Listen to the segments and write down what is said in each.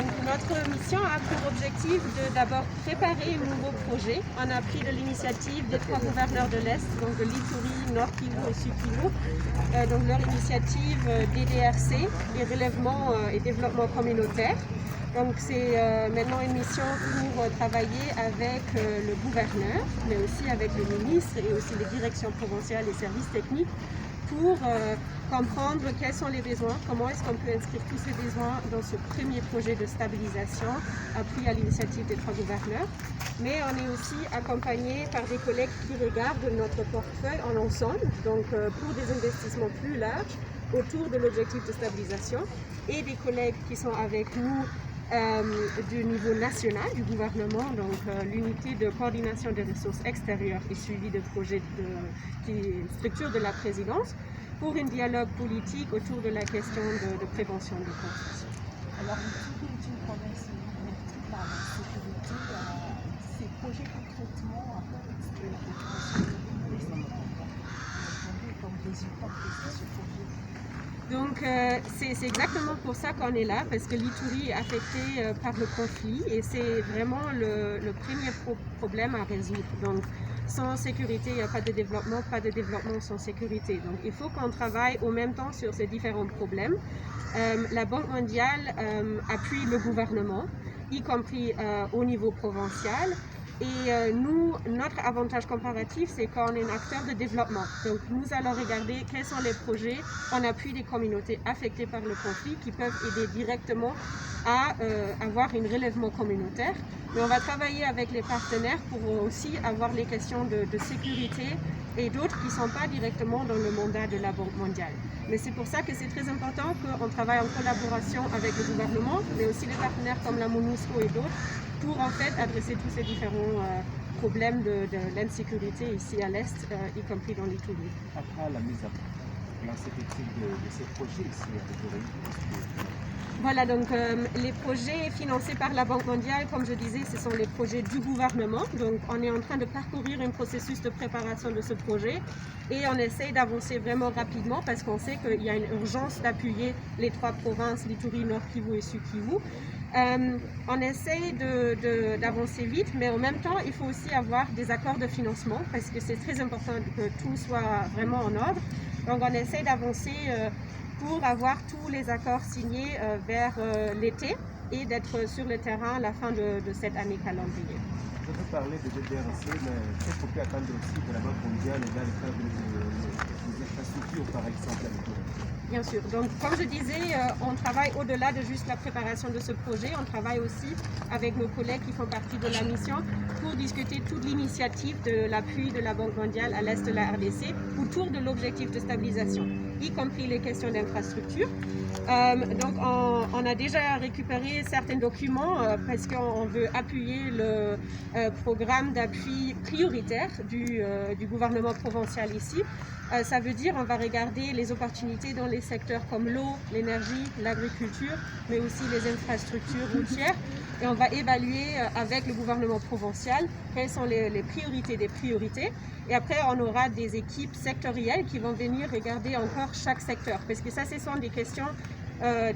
Donc notre mission a pour objectif de d'abord préparer un nouveau projet. On a pris de l'initiative des 3 gouverneurs de l'Est, donc de l'Ituri, Nord Kivu et Sud Kivu. Donc leur initiative DDRC, les relèvements et développement communautaire. Donc c'est maintenant une mission pour travailler avec le gouverneur, mais aussi avec le ministre et aussi les directions provinciales et services techniques pour comprendre quels sont les besoins, comment est-ce qu'on peut inscrire tous ces besoins dans ce premier projet de stabilisation appuyé à l'initiative des 3 gouverneurs. Mais on est aussi accompagné par des collègues qui regardent notre portefeuille en ensemble, donc pour des investissements plus larges autour de l'objectif de stabilisation, et des collègues qui sont avec nous du niveau national du gouvernement, donc l'unité de coordination des ressources extérieures et suivi de projets qui est structure de la présidence, pour un dialogue politique autour de la question de prévention de conflits. Alors, l'Ituri est une province marquée par la sécurité. Ces projets concrètement apportent comme résultat de ce projet. Donc c'est exactement pour ça qu'on est là, parce que l'Ituri est affecté par le conflit et c'est vraiment le premier problème à résoudre. Donc sans sécurité, il n'y a pas de développement sans sécurité. Donc il faut qu'on travaille au même temps sur ces différents problèmes. La Banque mondiale appuie le gouvernement, y compris au niveau provincial. Et nous, notre avantage comparatif, c'est qu'on est un acteur de développement. Donc nous allons regarder quels sont les projets en appui des communautés affectées par le conflit qui peuvent aider directement à avoir un relèvement communautaire. Mais on va travailler avec les partenaires pour aussi avoir les questions de sécurité et d'autres qui ne sont pas directement dans le mandat de la Banque mondiale. Mais c'est pour ça que c'est très important qu'on travaille en collaboration avec le gouvernement, mais aussi les partenaires comme la MONUSCO et d'autres, pour en fait adresser tous ces différents problèmes de l'insécurité ici à l'Est, y compris dans l'Ituri. Après la mise en place effective de ces projets ici avec le Voilà, donc les projets financés par la Banque mondiale, comme je disais, ce sont les projets du gouvernement. Donc on est en train de parcourir un processus de préparation de ce projet et on essaie d'avancer vraiment rapidement parce qu'on sait qu'il y a une urgence d'appuyer les 3 provinces, l'Ituri, Nord Kivu et Sud Kivu. On essaie d'avancer vite, mais en même temps, il faut aussi avoir des accords de financement parce que c'est très important que tout soit vraiment en ordre. Donc on essaie d'avancer pour avoir tous les accords signés vers l'été et d'être sur le terrain à la fin de cette année calendrier. Je veux parler de DDRC, mais qu'est-ce qu'on peut attendre aussi de la Banque mondiale et dans le cadre des infrastructures, par exemple, avec nous? Bien sûr. Donc, comme je disais, on travaille au-delà de juste la préparation de ce projet. On travaille aussi avec nos collègues qui font partie de la mission pour discuter toute l'initiative de l'appui de la Banque mondiale à l'est de la RDC autour de l'objectif de stabilisation, y compris les questions d'infrastructure. Donc, on a déjà récupéré certains documents parce qu'on veut appuyer le programme d'appui prioritaire du gouvernement provincial ici. Ça veut dire qu'on va regarder les opportunités dans les secteurs comme l'eau, l'énergie, l'agriculture, mais aussi les infrastructures routières. Et on va évaluer avec le gouvernement provincial quelles sont les priorités des priorités. Et après, on aura des équipes sectorielles qui vont venir regarder encore chaque secteur. Parce que ça, ce sont des questions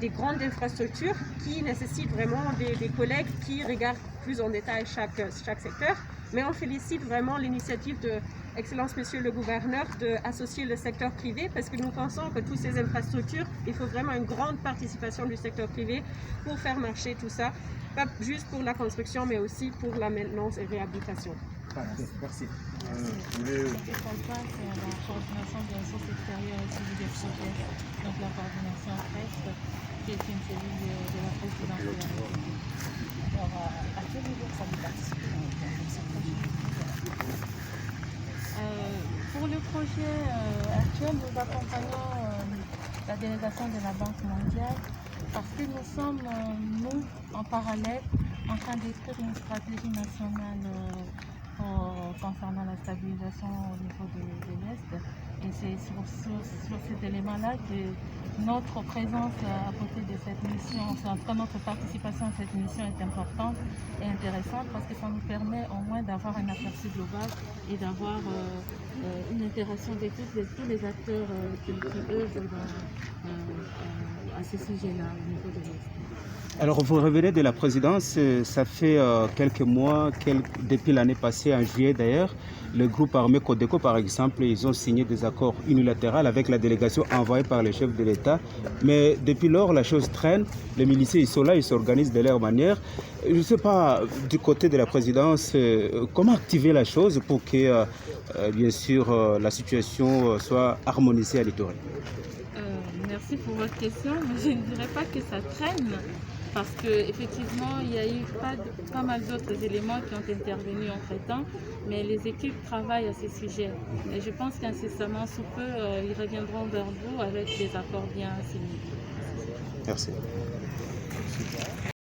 des grandes infrastructures qui nécessitent vraiment des collègues qui regardent plus en détail chaque secteur. Mais on félicite vraiment l'initiative de Excellence Monsieur le Gouverneur d'associer le secteur privé parce que nous pensons que toutes ces infrastructures, il faut vraiment une grande participation du secteur privé pour faire marcher tout ça, pas juste pour la construction mais aussi pour la maintenance et réhabilitation. Merci. Ce qui passe, c'est la coordination des ressources extérieures et suivi des projets, donc la coordination PREST, qui est une cellule de la présidence de la République. Alors, à quel niveau ça vous participe dans ce projet? Pour le projet actuel, nous accompagnons la délégation de la Banque mondiale parce que nous sommes, nous, en parallèle, en train d'écrire une stratégie nationale concernant la stabilisation au niveau de l'Est. Et c'est sur cet élément-là que notre présence à côté de cette mission, en tout cas notre participation à cette mission est importante et intéressante parce que ça nous permet au moins d'avoir un aperçu global et d'avoir une interaction avec tous les acteurs qui œuvrent à ce sujet-là au niveau de l'Est. Alors, vous revenez de la présidence, ça fait quelques mois, depuis l'année passée, en juillet d'ailleurs, le groupe armé Codeco, par exemple, ils ont signé des accords unilatéraux avec la délégation envoyée par le chef de l'État. Mais depuis lors, la chose traîne. Les miliciens, ils sont là, ils s'organisent de leur manière. Je ne sais pas, du côté de la présidence, comment activer la chose pour que, bien sûr, la situation soit harmonisée à l'Itourie. Merci pour votre question, mais je ne dirais pas que ça traîne, parce qu'effectivement, il y a eu pas mal d'autres éléments qui ont intervenu entre-temps, mais les équipes travaillent à ce sujet. Et je pense qu'incessamment sous peu, ils reviendront vers vous avec des accords bien signés. Merci.